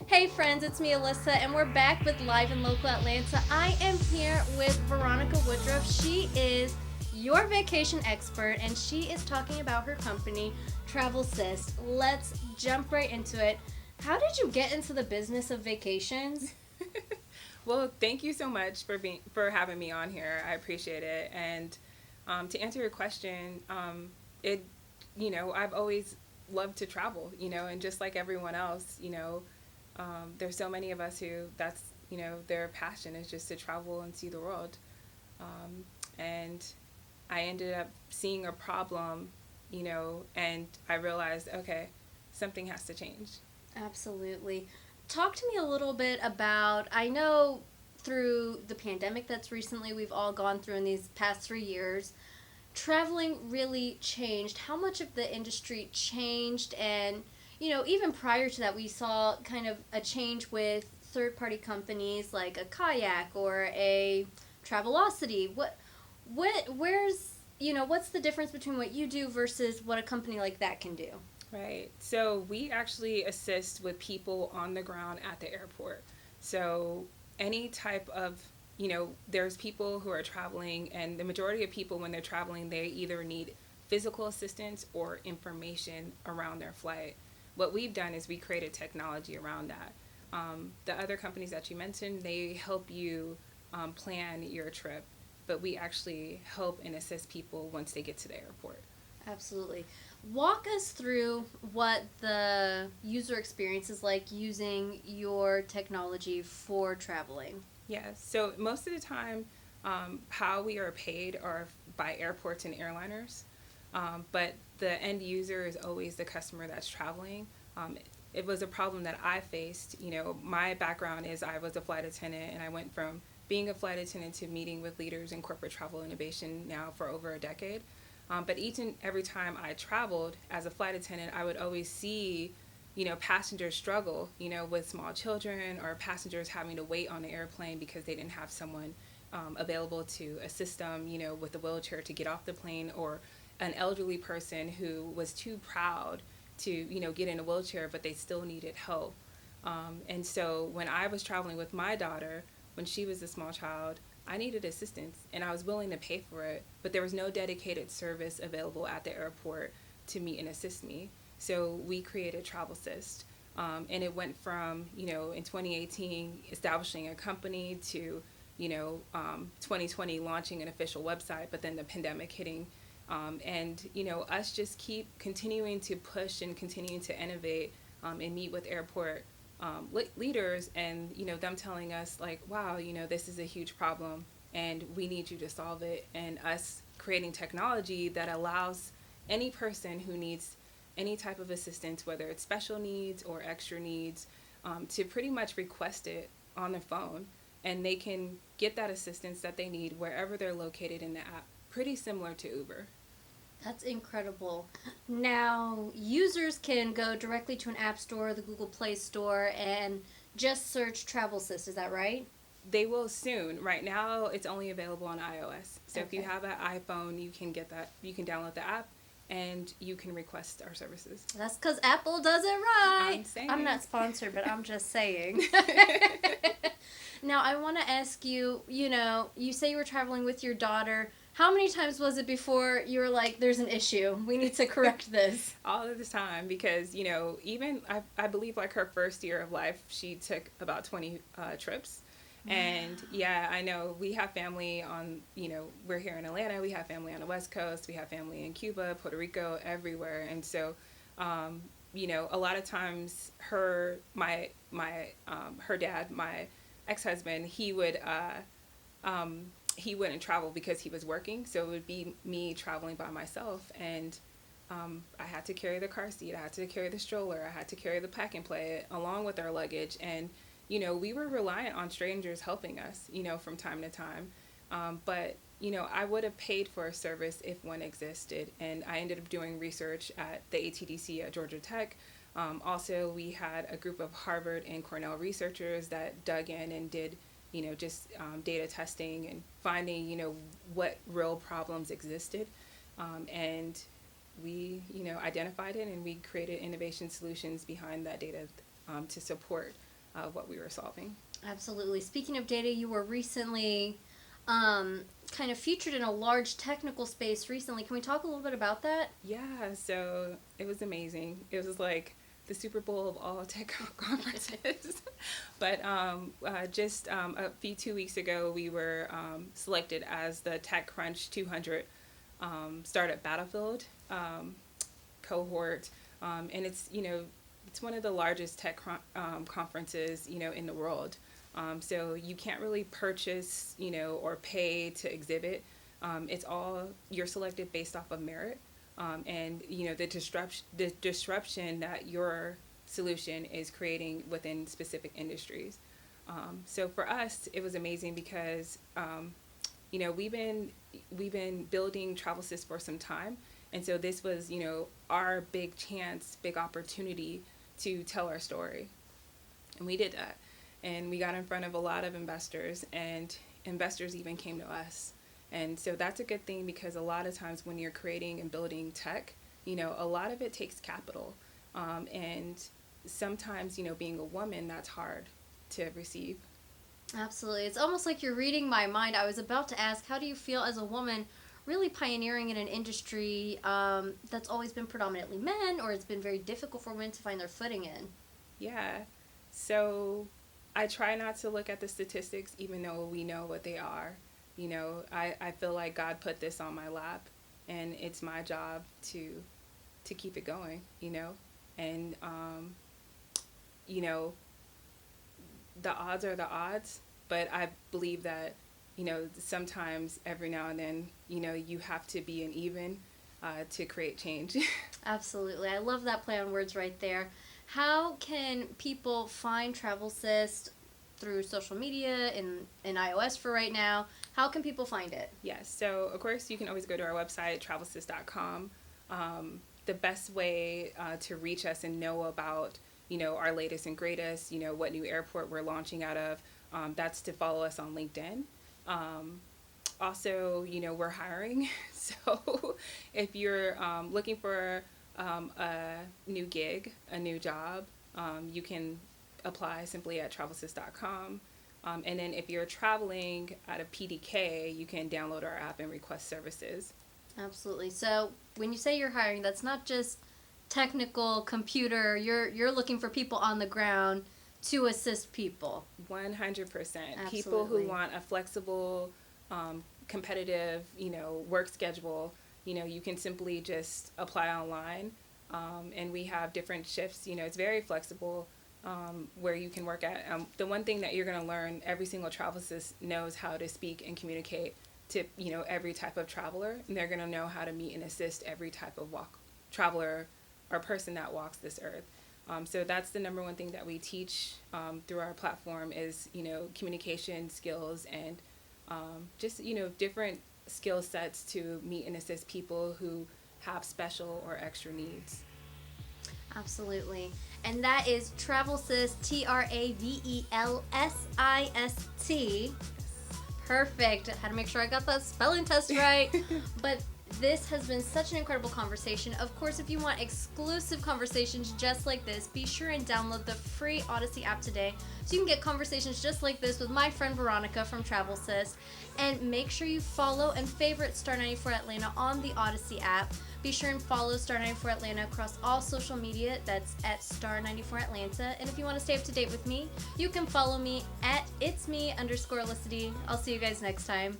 Hey friends, it's me Alyssa, and we're back with Live in Local Atlanta. I am here with Veronica Woodruff. She is your vacation expert, and she is talking about her company, Travelsist. Let's jump right into it. How did you get into the business of vacations? Well, thank you so much for having me on here. I appreciate it. And to answer your question, it I've always loved to travel. And just like everyone else, there's so many of us who that's their passion is just to travel and see the world. And I ended up seeing a problem, and I realized, okay, something has to change. Absolutely. Talk to me a little bit about, I know through the pandemic that's recently we've all gone through in these past 3 years, traveling really changed. How much of the industry changed? And, even prior to that, we saw kind of a change with third party companies like a kayak or a Travelocity. What's the difference between what you do versus what a company like that can do? Right. So we actually assist with people on the ground at the airport. So any type of, there's people who are traveling, and the majority of people, when they're traveling, they either need physical assistance or information around their flight. What we've done is we created technology around that. The other companies that you mentioned, they help you plan your trip, but we actually help and assist people once they get to the airport. Absolutely. Walk us through what the user experience is like using your technology for traveling. Yeah, so most of the time, how we are paid are by airports and airliners, but the end user is always the customer that's traveling. It was a problem that I faced. My background is I was a flight attendant, and I went from being a flight attendant to meeting with leaders in corporate travel innovation now for over a decade. But each and every time I traveled as a flight attendant, I would always see, passengers struggle, with small children or passengers having to wait on the airplane because they didn't have someone available to assist them, with a wheelchair to get off the plane, or an elderly person who was too proud to, get in a wheelchair, but they still needed help. And so when I was traveling with my daughter, when she was a small child, I needed assistance and I was willing to pay for it, but there was no dedicated service available at the airport to meet and assist me. So we created Travelsist. And it went from, in 2018, establishing a company to, 2020, launching an official website, but then the pandemic hitting. And, us just keep continuing to push and continuing to innovate and meet with airport leaders, and them telling us like, wow, this is a huge problem and we need you to solve it, and us creating technology that allows any person who needs any type of assistance, whether it's special needs or extra needs, to pretty much request it on their phone, and they can get that assistance that they need wherever they're located in the app, pretty similar to Uber. That's incredible. Now, users can go directly to an app store, the Google Play Store, and just search Travelsist. Is that right? They will soon. Right now, it's only available on iOS. So if you Okay. have an iPhone, you can get that. You can download the app, and you can request our services. That's because Apple does it right. I'm I'm saying. not sponsored, but I'm just saying. Now, I want to ask you, you say you were traveling with your daughter. How many times was it before you were like, there's an issue? We need to correct this? All of the time, because even I believe like her first year of life, she took about 20 trips. And Wow. yeah, I know we have family on, we're here in Atlanta, we have family on the West Coast, we have family in Cuba, Puerto Rico, everywhere. And so, a lot of times her dad, my ex-husband, he wouldn't travel because he was working. So it would be me traveling by myself. And I had to carry the car seat, I had to carry the stroller, I had to carry the pack and play along with our luggage. And, we were reliant on strangers helping us, from time to time. But, I would have paid for a service if one existed. And I ended up doing research at the ATDC at Georgia Tech. Also, we had a group of Harvard and Cornell researchers that dug in and did, just data testing and finding, what real problems existed. And we, identified it, and we created innovation solutions behind that data to support. of what we were solving. Absolutely. Speaking of data, you were recently kind of featured in a large technical space recently. Can we talk a little bit about that? Yeah, so it was amazing. It was like the Super Bowl of all tech conferences. But just a few 2 weeks ago, we were selected as the TechCrunch 200 startup battlefield cohort, and it's one of the largest tech conferences in the world. So you can't really purchase or pay to exhibit. It's all you're selected based off of merit, and the disruption that your solution is creating within specific industries. So for us, it was amazing because we've been building Travelsist for some time, and so this was our big chance, big opportunity to tell our story, and we did that, and we got in front of a lot of investors, and investors even came to us. And so that's a good thing, because a lot of times when you're creating and building tech, a lot of it takes capital, and sometimes being a woman, that's hard to receive. Absolutely. It's almost like you're reading my mind. I was about to ask, how do you feel as a woman really pioneering in an industry that's always been predominantly men, or it's been very difficult for women to find their footing in? Yeah. So I try not to look at the statistics, even though we know what they are. I feel like God put this on my lap, and it's my job to keep it going, and the odds are the odds, but I believe that sometimes every now and then you have to be an even to create change. Absolutely. I love that play on words right there. How can people find Travelsist through social media in iOS for right now? How can people find it? Yes, so of course you can always go to our website, travelsist.com. The best way to reach us and know about our latest and greatest, what new airport we're launching out of, that's to follow us on LinkedIn. Also, we're hiring, so if you're looking for a new gig, a new job, you can apply simply at travelsist.com. And then if you're traveling at a PDK, you can download our app and request services. Absolutely. So when you say you're hiring, that's not just technical computer. You're looking for people on the ground to assist people. 100%. People who want a flexible, competitive, work schedule. You can simply just apply online, and we have different shifts. It's very flexible, where you can work at. The one thing that you're going to learn, every single Travelsist knows how to speak and communicate to every type of traveler, and they're going to know how to meet and assist every type of traveler or person that walks this earth. So that's the number one thing that we teach through our platform is communication skills, and just different skill sets to meet and assist people who have special or extra needs. Absolutely. And that is Travelsist, Travelsist. Perfect. I had to make sure I got that spelling test right. But this has been such an incredible conversation. Of course, if you want exclusive conversations just like this, be sure and download the free Odyssey app today so you can get conversations just like this with my friend Veronica from Travelsist. And make sure you follow and favorite Star 94 Atlanta on the Odyssey app. Be sure and follow Star 94 Atlanta across all social media. That's at Star 94 Atlanta. And if you want to stay up to date with me, you can follow me at itsme_Licity. I'll see you guys next time.